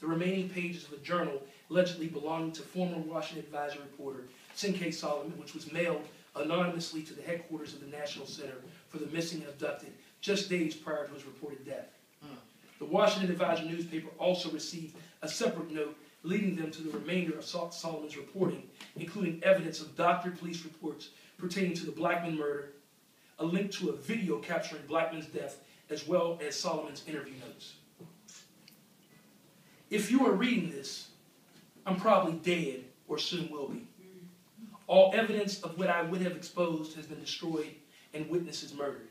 the remaining pages of a journal allegedly belonging to former Washington Advisor reporter Cinque Solomon, which was mailed anonymously to the headquarters of the National Center for the Missing and Abducted just days prior to his reported death. The Washington Advisor newspaper also received a separate note leading them to the remainder of Solomon's reporting, including evidence of doctored police reports pertaining to the Blackman murder, a link to a video capturing Blackman's death, as well as Solomon's interview notes. If you are reading this, I'm probably dead or soon will be. All evidence of what I would have exposed has been destroyed and witnesses murdered,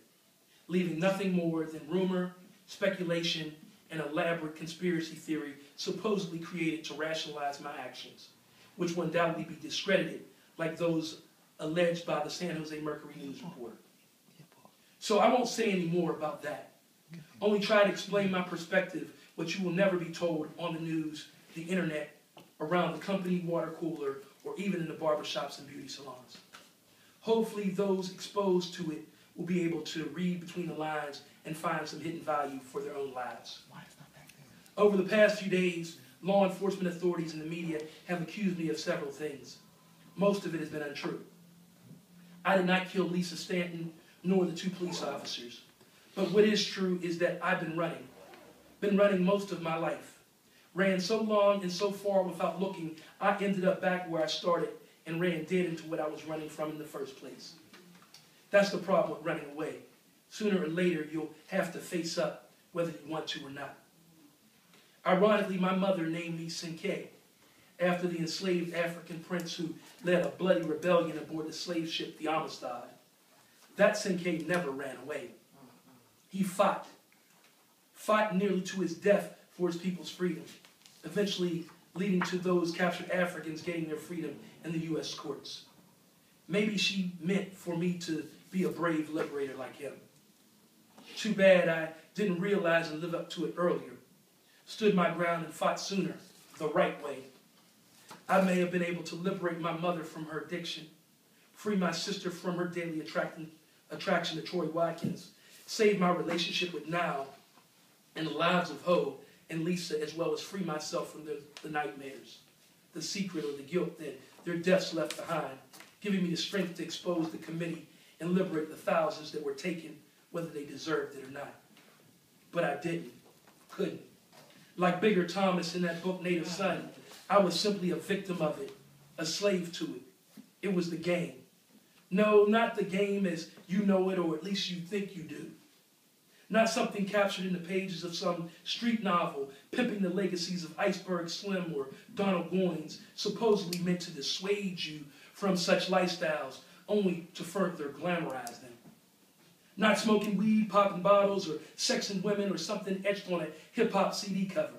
leaving nothing more than rumor, speculation, and elaborate conspiracy theory supposedly created to rationalize my actions, which will undoubtedly be discredited like those alleged by the San Jose Mercury News reporter. So I won't say any more about that. Only try to explain my perspective, which you will never be told on the news, the internet, around the company water cooler, or even in the barbershops and beauty salons. Hopefully those exposed to it will be able to read between the lines and find some hidden value for their own lives. Over the past few days, law enforcement authorities and the media have accused me of several things. Most of it has been untrue. I did not kill Lisa Stanton, nor the 2 police officers. But what is true is that I've been running most of my life. Ran so long and so far without looking, I ended up back where I started and ran dead into what I was running from in the first place. That's the problem with running away. Sooner or later, you'll have to face up, whether you want to or not. Ironically, my mother named me Cinque, after the enslaved African prince who led a bloody rebellion aboard the slave ship, the Amistad. That Cinque never ran away. He fought nearly to his death for his people's freedom, eventually leading to those captured Africans getting their freedom in the U.S. courts. Maybe she meant for me to be a brave liberator like him. Too bad I didn't realize and live up to it earlier. Stood my ground and fought sooner, the right way. I may have been able to liberate my mother from her addiction, free my sister from her daily attraction to Troy Watkins, save my relationship with Now and the lives of Ho and Lisa, as well as free myself from the nightmares, the secret or the guilt that their deaths left behind, giving me the strength to expose the committee and liberate the thousands that were taken, whether they deserved it or not. But I didn't, couldn't. Like Bigger Thomas in that book, Native Son, I was simply a victim of it, a slave to it. It was the game. No, not the game as you know it, or at least you think you do. Not something captured in the pages of some street novel, pimping the legacies of Iceberg Slim or Donald Goines, supposedly meant to dissuade you from such lifestyles, only to further glamorize them. Not smoking weed, popping bottles, or sexing women, or something etched on a hip-hop CD cover,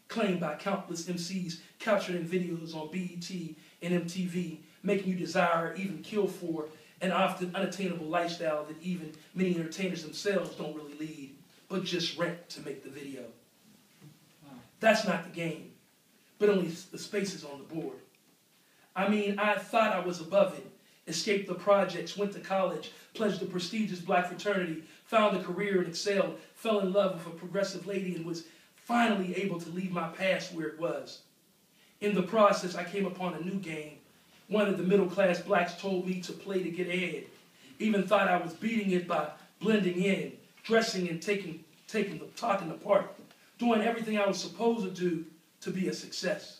claimed by countless MCs captured in videos on BET and MTV, making you desire, even kill for, an often unattainable lifestyle that even many entertainers themselves don't really lead, but just rent to make the video. That's not the game, but only the spaces on the board. I mean, I thought I was above it, escaped the projects, went to college, pledged a prestigious black fraternity, found a career and excelled, fell in love with a progressive lady, and was finally able to leave my past where it was. In the process, I came upon a new game, one that the middle-class blacks told me to play to get ahead. Even thought I was beating it by blending in, dressing and talking the part, doing everything I was supposed to do to be a success.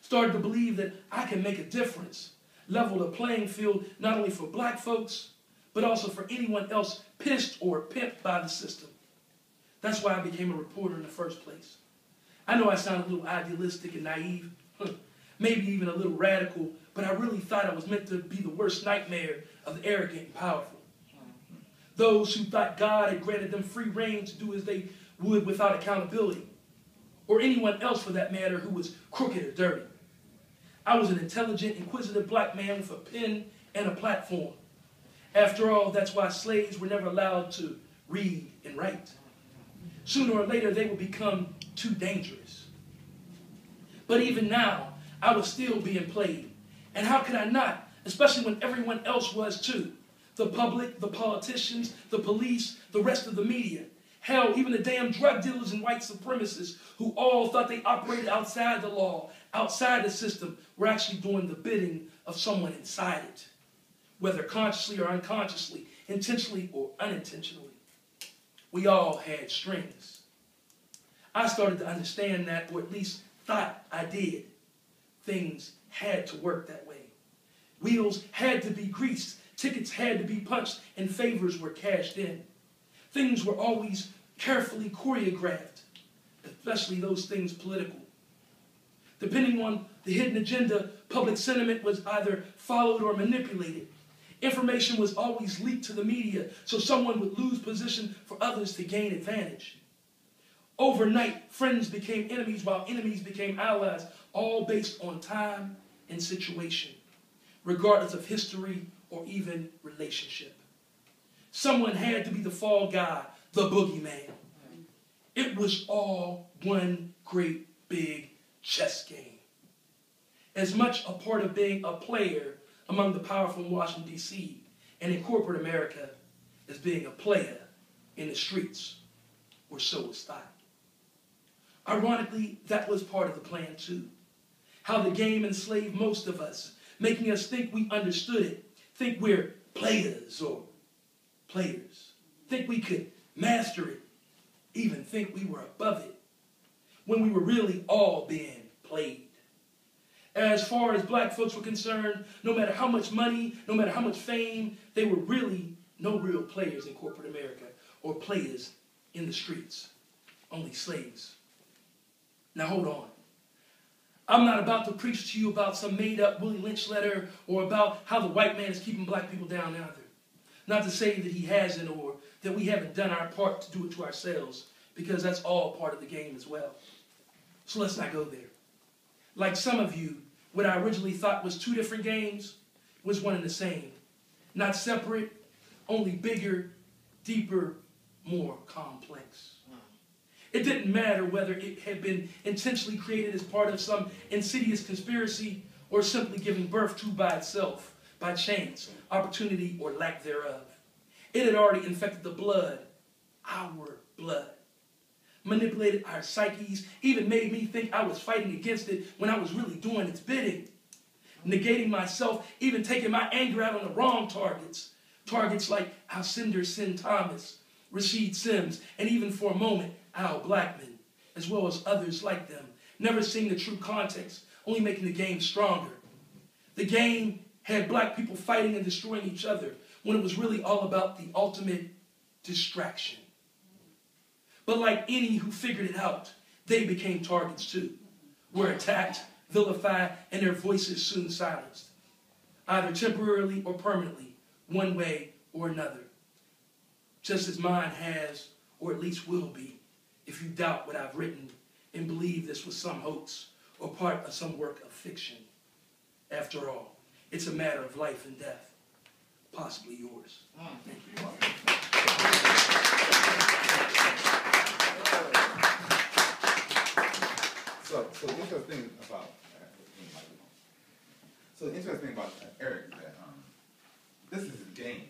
Started to believe that I can make a difference, level the playing field not only for black folks, but also for anyone else pissed or pimped by the system. That's why I became a reporter in the first place. I know I sound a little idealistic and naive, maybe even a little radical, but I really thought I was meant to be the worst nightmare of the arrogant and powerful. Those who thought God had granted them free reign to do as they would without accountability, or anyone else for that matter who was crooked or dirty. I was an intelligent, inquisitive black man with a pen and a platform. After all, that's why slaves were never allowed to read and write. Sooner or later, they would become too dangerous. But even now, I was still being played. And how could I not? Especially when everyone else was too. The public, the politicians, the police, the rest of the media. Hell, even the damn drug dealers and white supremacists who all thought they operated outside the law, outside the system, were actually doing the bidding of someone inside it, whether consciously or unconsciously, intentionally or unintentionally. We all had strings. I started to understand that, or at least thought I did. Things had to work that way. Wheels had to be greased, tickets had to be punched, and favors were cashed in. Things were always carefully choreographed, especially those things political. Depending on the hidden agenda, public sentiment was either followed or manipulated. Information was always leaked to the media, so someone would lose position for others to gain advantage. Overnight, friends became enemies while enemies became allies, all based on time and situation, regardless of history or even relationship. Someone had to be the fall guy, the boogeyman. It was all one great big chess game. As much a part of being a player among the powerful in Washington, D.C. and in corporate America as being a player in the streets, or so was thought. Ironically, that was part of the plan too. How the game enslaved most of us, making us think we understood it, think we're players or players, think we could master it, even think we were above it, when we were really all being played. As far as black folks were concerned, no matter how much money, no matter how much fame, they were really no real players in corporate America or players in the streets, only slaves. Now hold on. I'm not about to preach to you about some made-up Willie Lynch letter or about how the white man is keeping black people down either. Not to say that he hasn't or that we haven't done our part to do it to ourselves, because that's all part of the game as well. So let's not go there. Like some of you, what I originally thought was two different games was one and the same. Not separate, only bigger, deeper, more complex. It didn't matter whether it had been intentionally created as part of some insidious conspiracy or simply given birth to by itself, by chance, opportunity, or lack thereof. It had already infected the blood, our blood. Manipulated our psyches, even made me think I was fighting against it when I was really doing its bidding. Negating myself, even taking my anger out on the wrong targets. Targets like Alcindor Sin Thomas, Rashid Sims, and even for a moment, Al Blackman, as well as others like them, never seeing the true context, only making the game stronger. The game had black people fighting and destroying each other when it was really all about the ultimate distraction. But like any who figured it out, they became targets too, were attacked, vilified, and their voices soon silenced, either temporarily or permanently, one way or another. Just as mine has, or at least will be, if you doubt what I've written and believe this was some hoax or part of some work of fiction. After all, it's a matter of life and death, possibly yours. Thank you. So the interesting thing about Eric is that this is his game.